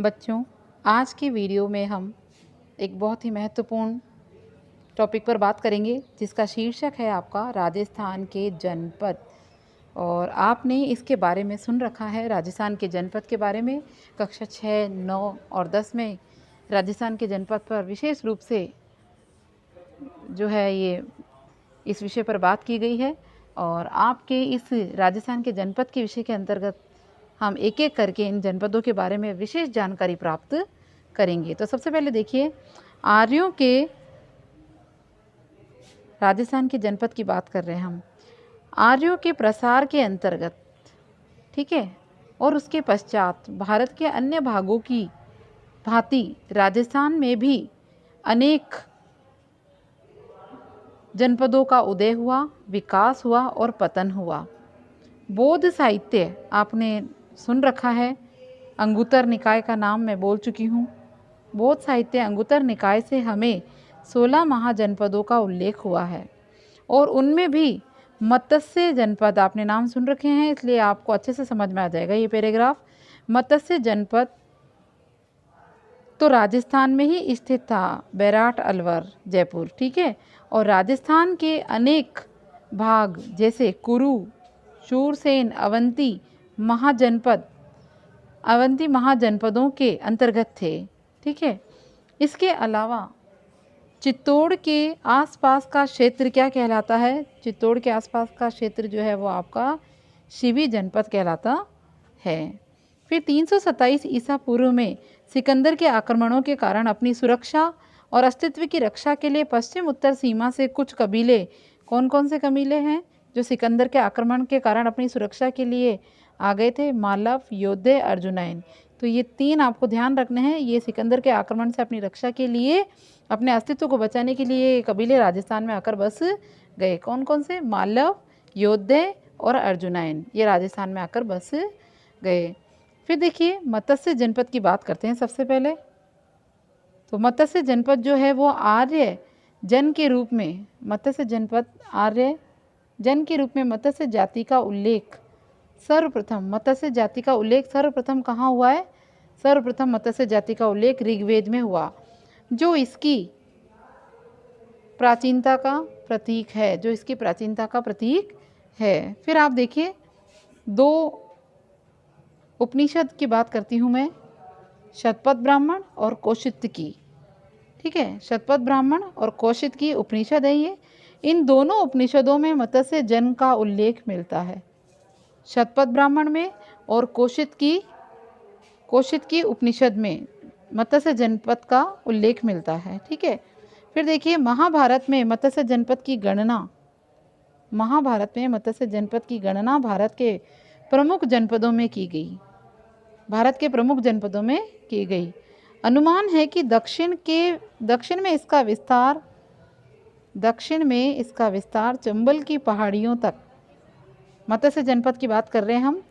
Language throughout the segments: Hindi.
बच्चों, आज की वीडियो में हम एक बहुत ही महत्वपूर्ण टॉपिक पर बात करेंगे जिसका शीर्षक है आपका राजस्थान के जनपद। और आपने इसके बारे में सुन रखा है, राजस्थान के जनपद के बारे में कक्षा 6, 9 और 10 में राजस्थान के जनपद पर विशेष रूप से जो है ये इस विषय पर बात की गई है। और आपके इस राजस्थान के जनपद के विषय के अंतर्गत हम एक एक करके इन जनपदों के बारे में विशेष जानकारी प्राप्त करेंगे। तो सबसे पहले देखिए, आर्यों के राजस्थान के जनपद की बात कर रहे हैं हम। आर्यों के प्रसार के अंतर्गत, ठीक है, और उसके पश्चात भारत के अन्य भागों की भांति राजस्थान में भी अनेक जनपदों का उदय हुआ, विकास हुआ और पतन हुआ। बौद्ध साहित्य आपने सुन रखा है, अंगुत्तर निकाय का नाम मैं बोल चुकी हूँ। बौद्ध साहित्य अंगुत्तर निकाय से हमें 16 महाजनपदों का उल्लेख हुआ है और उनमें भी मत्स्य जनपद आपने नाम सुन रखे हैं, इसलिए आपको अच्छे से समझ में आ जाएगा ये पैराग्राफ। मत्स्य जनपद तो राजस्थान में ही स्थित था, बैराट, अलवर, जयपुर, ठीक है। और राजस्थान के अनेक भाग जैसे कुरु, शूरसेन, अवंती महाजनपदों के अंतर्गत थे, ठीक है। इसके अलावा चित्तौड़ के आसपास का क्षेत्र क्या कहलाता है? चित्तौड़ के आसपास का क्षेत्र जो है वो आपका शिवी जनपद कहलाता है। फिर 327 ईसा पूर्व में सिकंदर के आक्रमणों के कारण अपनी सुरक्षा और अस्तित्व की रक्षा के लिए पश्चिम उत्तर सीमा से कुछ कबीले, कौन कौन से कबीले हैं जो सिकंदर के आक्रमण के कारण अपनी सुरक्षा के लिए आ गए थे? मालव, योद्धे, अर्जुनैन। तो ये 3 आपको ध्यान रखने हैं। ये सिकंदर के आक्रमण से अपनी रक्षा के लिए, अपने अस्तित्व को बचाने के लिए कबीले राजस्थान में आकर बस गए। कौन कौन से? मालव, योद्धे और अर्जुनैन, ये राजस्थान में आकर बस गए। फिर देखिए, मत्स्य जनपद की बात करते हैं सबसे पहले। तो मत्स्य जनपद जो है वो आर्य जन के रूप में, मत्स्य जनपद आर्य जन के रूप में मत्स्य जाति का उल्लेख सर्वप्रथम, मत्स्य जाति का उल्लेख सर्वप्रथम कहाँ हुआ है? सर्वप्रथम मत्स्य जाति का उल्लेख ऋग्वेद में हुआ, जो इसकी प्राचीनता का प्रतीक है, जो इसकी प्राचीनता का प्रतीक है। फिर आप देखिए, 2 उपनिषद की बात करती हूँ मैं, शतपथ ब्राह्मण और कौशिक की, ठीक है। शतपथ ब्राह्मण और कौशिक की उपनिषद है ये। इन दोनों उपनिषदों में मत्स्य जन का उल्लेख मिलता है, शतपथ ब्राह्मण में और कौशिक की उपनिषद में मत्स्य जनपद का उल्लेख मिलता है, ठीक है। फिर देखिए, महाभारत में मत्स्य जनपद की गणना भारत के प्रमुख जनपदों में की गई। अनुमान है कि दक्षिण में इसका विस्तार चंबल की पहाड़ियों तक। मत्स्य जनपद की बात कर रहे हैं हम।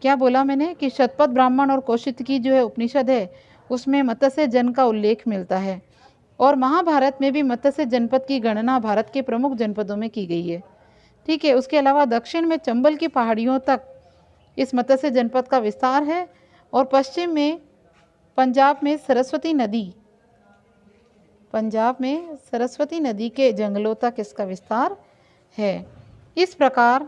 क्या बोला मैंने कि शतपथ ब्राह्मण और कौशिक की जो है उपनिषद है, उसमें मत्स्य जन का उल्लेख मिलता है। और महाभारत में भी मत्स्य जनपद की गणना भारत के प्रमुख जनपदों में की गई है, ठीक है। उसके अलावा दक्षिण में चंबल की पहाड़ियों तक इस मत्स्य जनपद का विस्तार है और पश्चिम में पंजाब में सरस्वती नदी के जंगलों तक इसका विस्तार है। इस प्रकार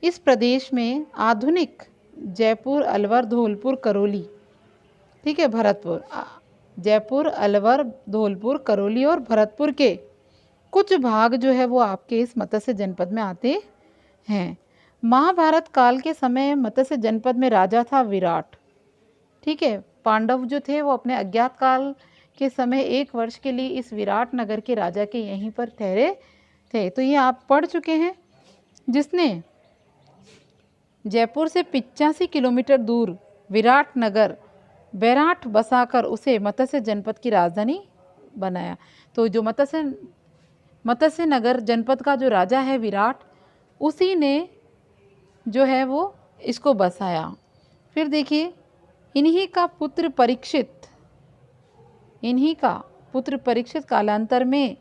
इस प्रदेश में आधुनिक जयपुर, अलवर, धौलपुर, करौली, ठीक है, भरतपुर, जयपुर, अलवर, धौलपुर, करौली और भरतपुर के कुछ भाग जो है वो आपके इस मत्स्य जनपद में आते हैं। महाभारत काल के समय मत्स्य जनपद में राजा था विराट, ठीक है। पांडव जो थे वो अपने अज्ञात काल के समय 1 वर्ष के लिए इस विराट नगर के राजा के यहीं पर ठहरे थे। तो ये आप पढ़ चुके हैं। जिसने जयपुर से 85 किलोमीटर दूर विराट नगर बैराठ बसाकर उसे मत्स्य जनपद की राजधानी बनाया। तो जो मत्स्य नगर जनपद का जो राजा है विराट, उसी ने जो है वो इसको बसाया। फिर देखिए, इन्हीं का पुत्र परीक्षित कालांतर में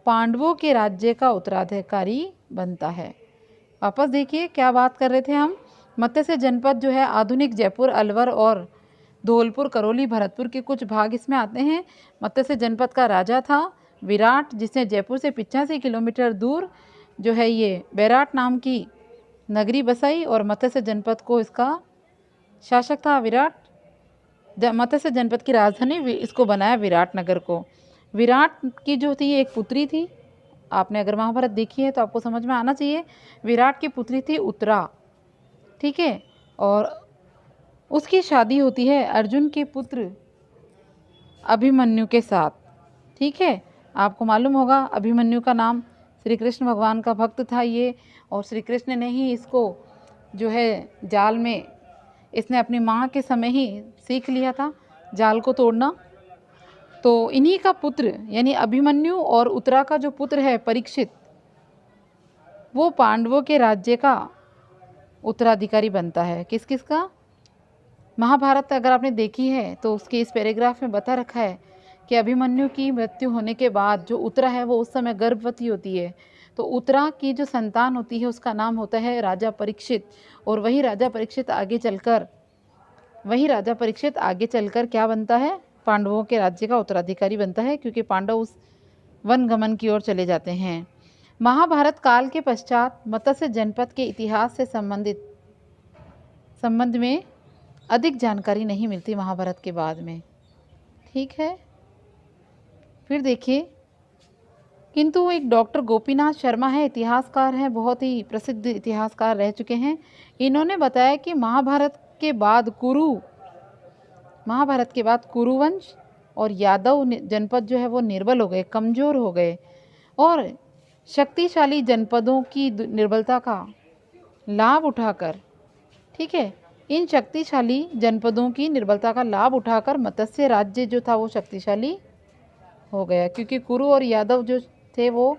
पांडवों के राज्य का उत्तराधिकारी बनता है। वापस देखिए क्या बात कर रहे थे हम। मत्स्य जनपद जो है आधुनिक जयपुर, अलवर और धौलपुर, करौली, भरतपुर के कुछ भाग इसमें आते हैं। मत्स्य जनपद का राजा था विराट, जिसने जयपुर से 85 किलोमीटर दूर जो है ये बैराट नाम की नगरी बसाई, और मत्स्य जनपद को इसका शासक था विराट। मत्स्य जनपद की राजधानी इसको बनाया विराट नगर को। विराट की जो थी एक पुत्री थी, आपने अगर महाभारत देखी है तो आपको समझ में आना चाहिए। विराट की पुत्री थी उत्तरा, ठीक है, और उसकी शादी होती है अर्जुन के पुत्र अभिमन्यु के साथ, ठीक है। आपको मालूम होगा अभिमन्यु का नाम श्री कृष्ण भगवान का भक्त था ये, और श्री कृष्ण ने ही इसको जो है जाल में, इसने अपनी माँ के समय ही सीख लिया था जाल को तोड़ना। तो इन्हीं का पुत्र यानी अभिमन्यु और उत्तरा का जो पुत्र है परीक्षित, वो पांडवों के राज्य का उत्तराधिकारी बनता है। किस किस का? महाभारत अगर आपने देखी है तो उसके इस पैराग्राफ में बता रखा है कि अभिमन्यु की मृत्यु होने के बाद जो उत्तरा है वो उस समय गर्भवती होती है। तो उत्तरा की जो संतान होती है उसका नाम होता है राजा परीक्षित, और वही राजा परीक्षित आगे चलकर क्या बनता है? पांडवों के राज्य का उत्तराधिकारी बनता है, क्योंकि पांडव उस वन गमन की ओर चले जाते हैं। महाभारत काल के पश्चात मत्स्य जनपद के इतिहास से संबंध में अधिक जानकारी नहीं मिलती महाभारत के बाद में, ठीक है। फिर देखिए, किंतु एक डॉक्टर गोपीनाथ शर्मा है, इतिहासकार हैं, बहुत ही प्रसिद्ध इतिहासकार रह चुके हैं। इन्होंने बताया कि महाभारत के बाद कुरुवंश और यादव जनपद जो है वो निर्बल हो गए, कमज़ोर हो गए, और शक्तिशाली जनपदों की निर्बलता का लाभ उठाकर, ठीक है, इन शक्तिशाली जनपदों की निर्बलता का लाभ उठाकर मत्स्य राज्य जो था वो शक्तिशाली हो गया, क्योंकि कुरु और यादव जो थे वो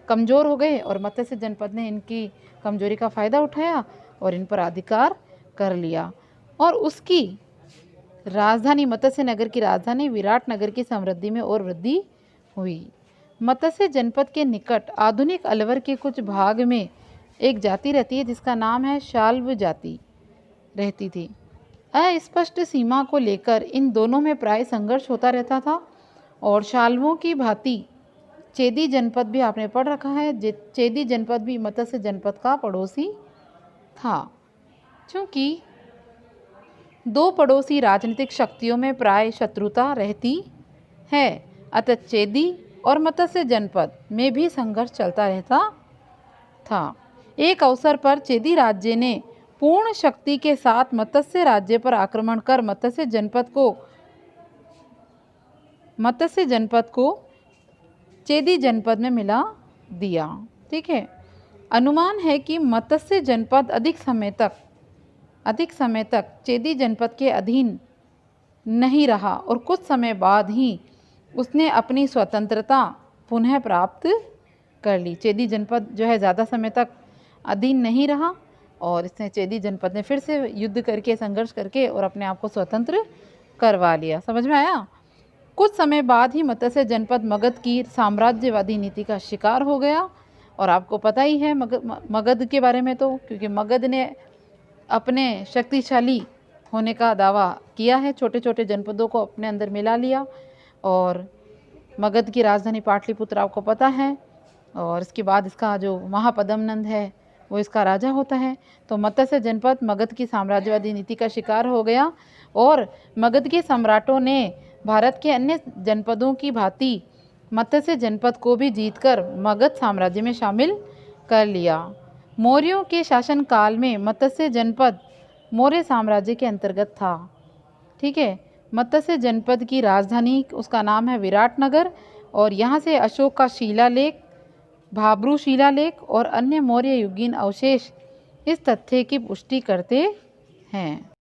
कमज़ोर हो गए, और मत्स्य जनपद ने इनकी कमजोरी का फ़ायदा उठाया और इन पर अधिकार कर लिया, और उसकी राजधानी मत्स्य नगर की राजधानी विराट नगर की समृद्धि में और वृद्धि हुई। मत्स्य जनपद के निकट आधुनिक अलवर के कुछ भाग में एक जाति रहती है जिसका नाम है शाल्व जाति रहती थी। अस्पष्ट सीमा को लेकर इन दोनों में प्राय संघर्ष होता रहता था, और शाल्वों की भांति चेदी जनपद भी आपने पढ़ रखा है, चेदी जनपद भी मत्स्य जनपद का पड़ोसी था। चूँकि दो पड़ोसी राजनीतिक शक्तियों में प्राय शत्रुता रहती है, अतः चेदी और मत्स्य जनपद में भी संघर्ष चलता रहता था। एक अवसर पर चेदी राज्य ने पूर्ण शक्ति के साथ मत्स्य राज्य पर आक्रमण कर मत्स्य जनपद को चेदी जनपद में मिला दिया, ठीक है। अनुमान है कि मत्स्य जनपद अधिक समय तक चेदी जनपद के अधीन नहीं रहा, और कुछ समय बाद ही उसने अपनी स्वतंत्रता पुनः प्राप्त कर ली। चेदी जनपद जो है ज़्यादा समय तक अधीन नहीं रहा, और इसने चेदी जनपद ने फिर से युद्ध करके, संघर्ष करके और अपने आप को स्वतंत्र करवा लिया। समझ में आया? कुछ समय बाद ही मत्स्य जनपद मगध की साम्राज्यवादी नीति का शिकार हो गया, और आपको पता ही है मगध के बारे में तो, क्योंकि मगध ने अपने शक्तिशाली होने का दावा किया है, छोटे छोटे जनपदों को अपने अंदर मिला लिया, और मगध की राजधानी पाटलिपुत्र आपको पता है, और इसके बाद इसका जो महापद्मनंद है वो इसका राजा होता है। तो मत्स्य जनपद मगध की साम्राज्यवादी नीति का शिकार हो गया, और मगध के सम्राटों ने भारत के अन्य जनपदों की भांति मत्स्य जनपद को भी जीतकर मगध साम्राज्य में शामिल कर लिया। मौर्यों के शासनकाल में मत्स्य जनपद मौर्य साम्राज्य के अंतर्गत था, ठीक है। मत्स्य जनपद की राजधानी उसका नाम है विराटनगर, और यहाँ से अशोक का शिलालेख, भाब्रू शिलालेख और अन्य मौर्य युगीन अवशेष इस तथ्य की पुष्टि करते हैं।